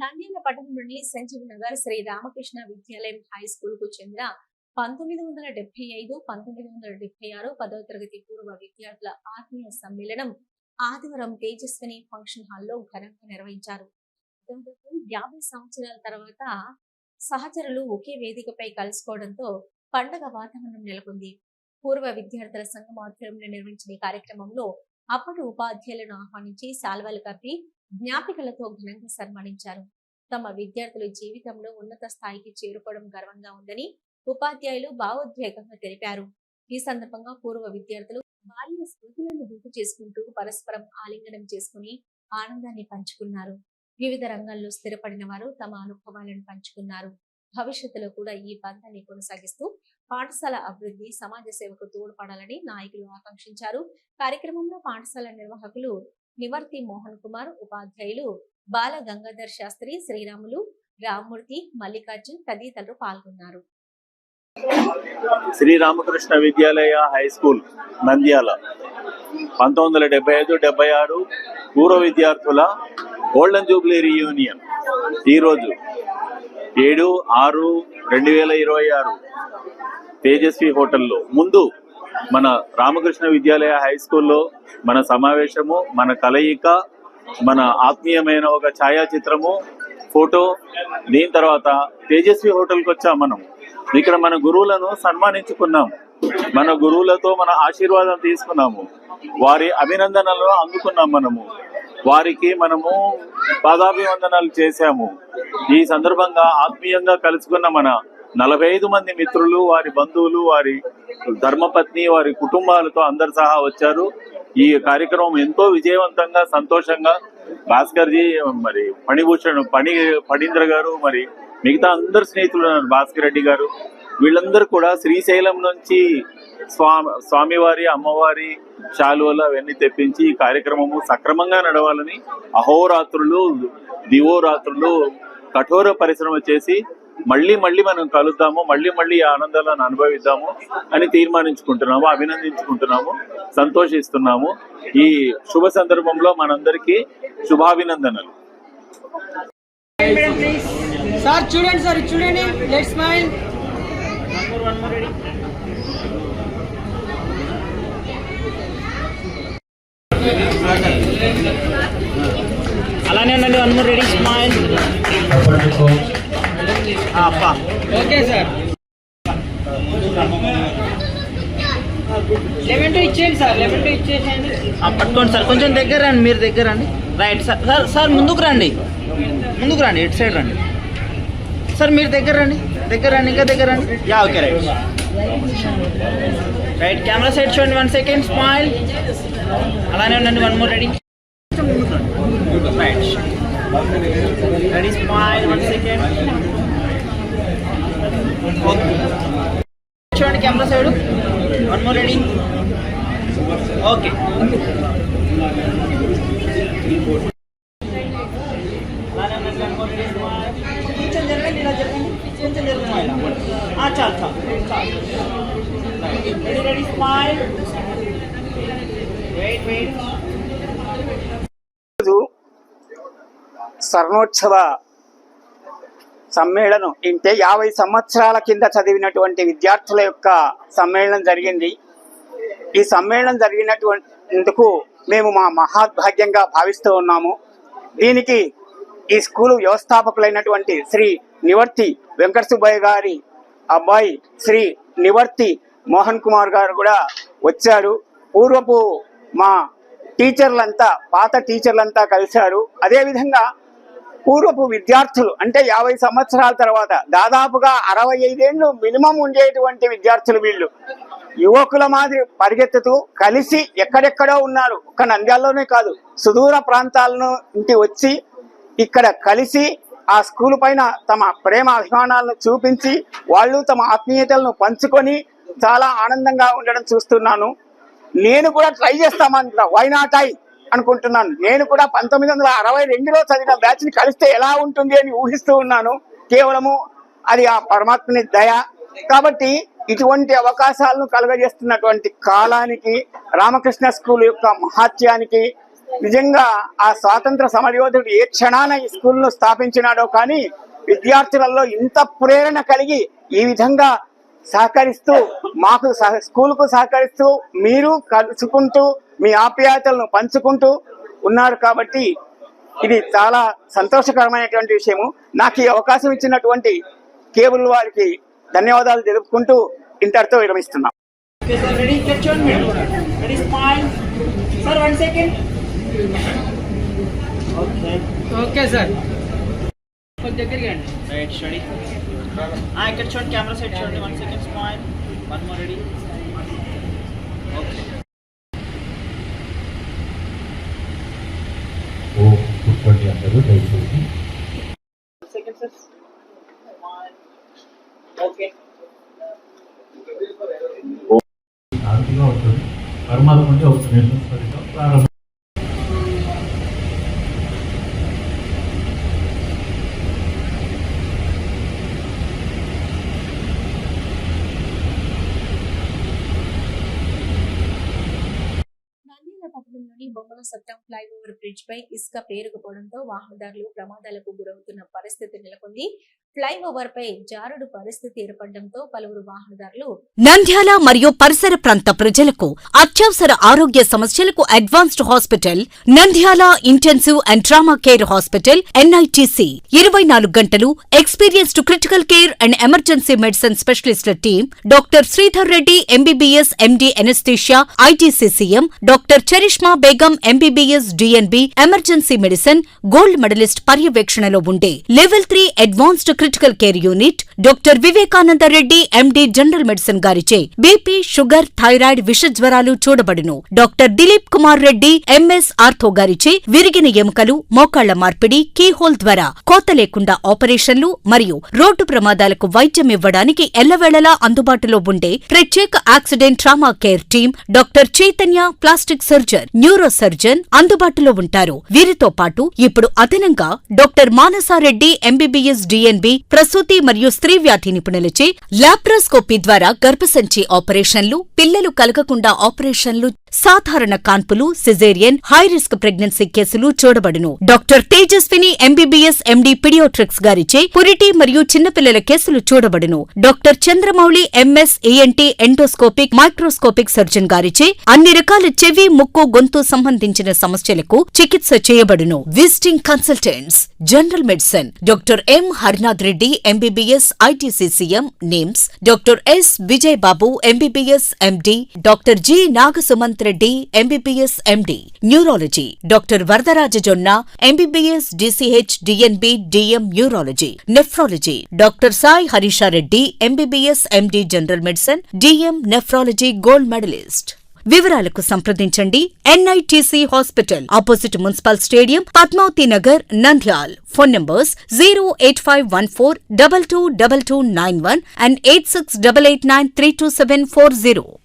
నంద్యాల పట్టణంలోని సంజీవ్ నగర్ శ్రీ రామకృష్ణ విద్యాలయం high school కు చెందిన 1975, 1976 10వ తరగతి పూర్వ విద్యార్థుల ఆత్మీయ సమ్మేళనం ఆదివారం తేజస్విని ఫంక్షన్ హాల్లో ఘనంగా నిర్వహించారు. దాదాపు 50 సంవత్సరాల తర్వాత సహచరులు ఒకే వేదికపై కలుసుకోవడంతో పండగ వాతావరణం నెలకొంది. పూర్వ విద్యార్థుల సంఘం ఆధ్వర్యంలో నిర్వహించిన కార్యక్రమంలో అప్పటి ఉపాధ్యాయులను ఆహ్వానించి శాల్వాలు కప్పి జ్ఞాపికలతో ఘనంగా సన్మానించారు. తమ విద్యార్థుల జీవితంలో ఉన్నత స్థాయికి చేరుకోవడం గర్వంగా ఉందని ఉపాధ్యాయులు భావోద్వేగంగా తెలిపారు. ఈ సందర్భంగా పూర్వ విద్యార్థులు బాల్య స్మృతులను గుర్తు చేసుకుంటూ పరస్పరం ఆలింగనం చేసుకుని ఆనందాన్ని పంచుకున్నారు. వివిధ రంగాల్లో స్థిరపడిన వారు తమ అనుభవాలను పంచుకున్నారు. భవిష్యత్తులో కూడా ఈ బంధాన్ని కొనసాగిస్తూ పాఠశాల అభివృద్ధి, సమాజ సేవకు తోడ్పడాలని నాయకులు ఆకాంక్షించారు. కార్యక్రమంలో పాఠశాల నిర్వాహకులు నివర్తి మోహన్ కుమార్, ఉపాధ్యాయులు బాల గంగాధర్ శాస్త్రి, శ్రీరాములు, రామ్మూర్తి, మల్లికార్జున్ తదితరులు పాల్గొన్నారు. శ్రీ రామకృష్ణ విద్యాలయ హై స్కూల్ నంద్యాల 1975-76 పూర్వ విద్యార్థుల గోల్డెన్ జూబ్లీ రీయూనియన్ ఈరోజు 7/6/2026 తేజస్వి హోటల్లో ముందు మన రామకృష్ణ విద్యాలయ హై స్కూల్లో మన సమావేశము, మన కలయిక, మన ఆత్మీయమైన ఒక ఛాయాచిత్రము, ఫోటో. దీని తర్వాత తేజస్వి హోటల్కి వచ్చాం. మనం ఇక్కడ మన గురువులను సన్మానించుకున్నాము, మన గురువులతో మన ఆశీర్వాదం తీసుకున్నాము, వారి అభినందనలను అందుకున్నాం. వారికి మనము పాదాభివందనాలు చేశాము. ఈ సందర్భంగా ఆత్మీయంగా కలుసుకున్న మన 45 మంది మిత్రులు, వారి బంధువులు, వారి ధర్మపత్ని, వారి కుటుంబాలతో అందరు సహా వచ్చారు. ఈ కార్యక్రమం ఎంతో విజయవంతంగా, సంతోషంగా భాస్కర్ జీ, మరి ఫణీంద్ర గారు, మరి మిగతా అందరు స్నేహితులు, భాస్కర్ రెడ్డి గారు, వీళ్ళందరూ కూడా శ్రీశైలం నుంచి స్వామివారి, అమ్మవారి శాలువలు అవన్నీ తెప్పించి ఈ కార్యక్రమము సక్రమంగా నడవాలని అహోరాత్రులు, దివోరాత్రులు కఠోర పరిశ్రమ చేసి మళ్ళీ మనం కలుద్దాము, మళ్ళీ ఆనందాలను అనుభవిద్దాము అని తీర్మానించుకుంటున్నాము, అభినందించుకుంటున్నాము, సంతోషిస్తున్నాము. ఈ శుభ సందర్భంలో మనందరికీ శుభాభినందనలు. సార్ చూడండి, సార్ చూడండి, లెట్స్ స్మైల్. అలానే ఉండండి. 1 more ready, smile. Okay sir. 11 ఇచ్చేయండి సార్, 11 ఇచ్చేసేయండి. పట్టుకోండి సార్, కొంచెం దగ్గర రండి, మీరు దగ్గర రండి. Right sir. సార్ ముందుకు రండి, ఇటు సైడ్ రండి సార్. మీరు దగ్గర రండి, ఇంకా దగ్గర రండి. Yeah, okay, right. Camera side చూడండి. 1 second, స్మైల్. అలానే ఉండండి. 1 more ready, right. Ready, smile. 1 second. చూడండి camera side. 1 more ready, okay. కొంచెం జరగండి, ఇలా జరగండి, కొంచెం జరగండి. చాలు. Ready, smile. వెయిట్. స్వర్ణోత్సవ సమ్మేళనం అంటే 50 సంవత్సరాల కింద చదివినటువంటి విద్యార్థుల యొక్క సమ్మేళనం జరిగింది. ఈ సమ్మేళనం జరిగినటువందుకు మేము మా మహాభాగ్యంగా భావిస్తూ ఉన్నాము. దీనికి ఈ స్కూలు వ్యవస్థాపకులైనటువంటి శ్రీ నివర్తి వెంకట సుబ్బయ్య గారి అబ్బాయి శ్రీ నివర్తి మోహన్ కుమార్ గారు కూడా వచ్చారు. పూర్వపు మా టీచర్లంతా, పాత టీచర్లంతా కలిశారు. అదేవిధంగా పూర్వపు విద్యార్థులు అంటే 50 సంవత్సరాల తర్వాత దాదాపుగా 65 ఏళ్ళు మినిమం ఉండేటువంటి విద్యార్థులు వీళ్ళు. యువకుల మాదిరి పరిగెత్తుతూ కలిసి ఎక్కడెక్కడో ఉన్నారు. ఒక్క నంద్యాలలోనే కాదు, సుదూర ప్రాంతాల నుండి వచ్చి ఇక్కడ కలిసి ఆ స్కూల్ పైన తమ ప్రేమ అభిమానాలను చూపించి వాళ్ళు తమ ఆత్మీయతలను పంచుకొని చాలా ఆనందంగా ఉండడం చూస్తున్నాను. నేను కూడా ట్రై చేస్తామనుకుంటా, వై నాట్ ఐ అనుకుంటున్నాను. నేను కూడా 1962లో చదివిన బ్యాచ్ ని కలిస్తే ఎలా ఉంటుంది అని ఊహిస్తూ ఉన్నాను. కేవలము అది ఆ పరమాత్మని దయ. కాబట్టి ఇటువంటి అవకాశాలను కలుగజేస్తున్నటువంటి కాలానికి, రామకృష్ణ స్కూల్ యొక్క మహాత్యానికి నిజంగా ఆ స్వాతంత్ర సమరయోధుడు ఏ క్షణాన ఈ స్కూల్ను స్థాపించినాడో కానీ విద్యార్థులలో ఇంత ప్రేరణ కలిగి ఈ విధంగా సహకరిస్తూ మాకు స్కూల్కు సహకరిస్తూ మీరు కలుసుకుంటూ మీ ఆప్యాయతలను పంచుకుంటూ ఉన్నారు కాబట్టి ఇది చాలా సంతోషకరమైనటువంటి విషయము. నాకు ఈ అవకాశం ఇచ్చినటువంటి కేబుల్ వారికి ధన్యవాదాలు తెలుపుకుంటూ ఇంతటితో విరమిస్తున్నాం. Okay, sir, ready? Catch on me. Ready, smile. Sir, 1 second. Okay. Okay sir కొంచెం దగ్గరికి రండి. Right, steady. ఇక్కడ చూడండి, కెమెరా సైడ్ చూడండి. 1 second, smile. One more, ready? Okay. కూర్చోండి అందరూ దయచేసి. 1 second, sir. Smile. Okay. శాంతిగా ఉంటుంది. పరమాత్మ అంటే ఒక నిమిషం ప్రారంభం. పట్టణంలోని బొమ్మల సత్తం ఫ్లైఓవర్ బ్రిడ్జ్ పై ఇసుక పేరుకుపోవడంతో వాహనదారులు ప్రమాదాలకు గురవుతున్న పరిస్థితి నెలకొంది. ఫ్లైఓవర్ పై జారుడు పరిస్థితి ఏర్పడడంతో పలువురు వాహనదారులు నంద్యాల మరియు పరిసర ప్రాంత ప్రజలకు అత్యవసర ఆరోగ్య సమస్యలకు advanced hospital Nandyal intensive and trauma care hospital NITC 24 గంటలు experienced critical care and emergency medicine స్పెషలిస్టుల team doctor Sridhar Reddy MBBS MD anaesthesia ITCCM doctor Charishma Begum MBBS DNB emergency medicine gold medallist పర్యవేక్షణలో ఉండే level 3 advanced critical care unit doctor Vivekananda Reddy MD general medicine గారిచే BP sugar thyroid విష జ్వరాలు చూడబడును. Doctor Dilip Kumar Reddy MS ortho గారిచే విరిగిన ఎముకలు మోకాళ్ల మార్పిడి కీహోల్ ద్వారా కోత లేకుండా ఆపరేషన్లు మరియు రోడ్డు ప్రమాదాలకు వైద్యం ఇవ్వడానికి ఎల్లవేళలా అందుబాటులో ఉండే ప్రత్యేక accident trauma care team doctor Chaitanya plastic surgeon neuro surgeon అందుబాటులో ఉంటారు. వీరితో పాటు ఇప్పుడు అదనంగా డాక్టర్ మానసారెడ్డి MBBS DNB ప్రసూతి మరియు స్త్రీ వ్యాధి నిపుణులచే లాప్రోస్కోపీ ద్వారా గర్భసంచి ఆపరేషన్లు పిల్లలు కలగకుండా ఆపరేషన్లు సాధారణ కాన్పులు సిజేరియన్ హై రిస్క్ ప్రెగ్నెన్సీ కేసులు చూడబడును. Doctor Tejaswini MBBS MD paediatrics గారిచే పురిటి మరియు చిన్నపిల్లల కేసులు చూడబడును. Doctor Chandramouli MS ENT endoscopic microscopic surgeon గారిచే అన్ని రకాల చెవి ముక్కు గొంతు సంబంధించిన సమస్యలకు చికిత్స చేయబడును. Visiting consultants general medicine doctor M Harinath Reddy MBBS ITCCM NIMS doctor S Vijay Babu MBBS MD doctor G Nagasumanth Reddy MBBS MD neurology doctor Varadaraja Jonna MBBS DCH DNB DM neurology nephrology doctor Sai Harisha Reddy MBBS MD general medicine DM nephrology gold medalist. వివరాలకు సంప్రదించండి NITC hospital opposite municipal stadium Padmavathi Nagar Nandyal. Phone numbers 08514 222291 and 8688932740.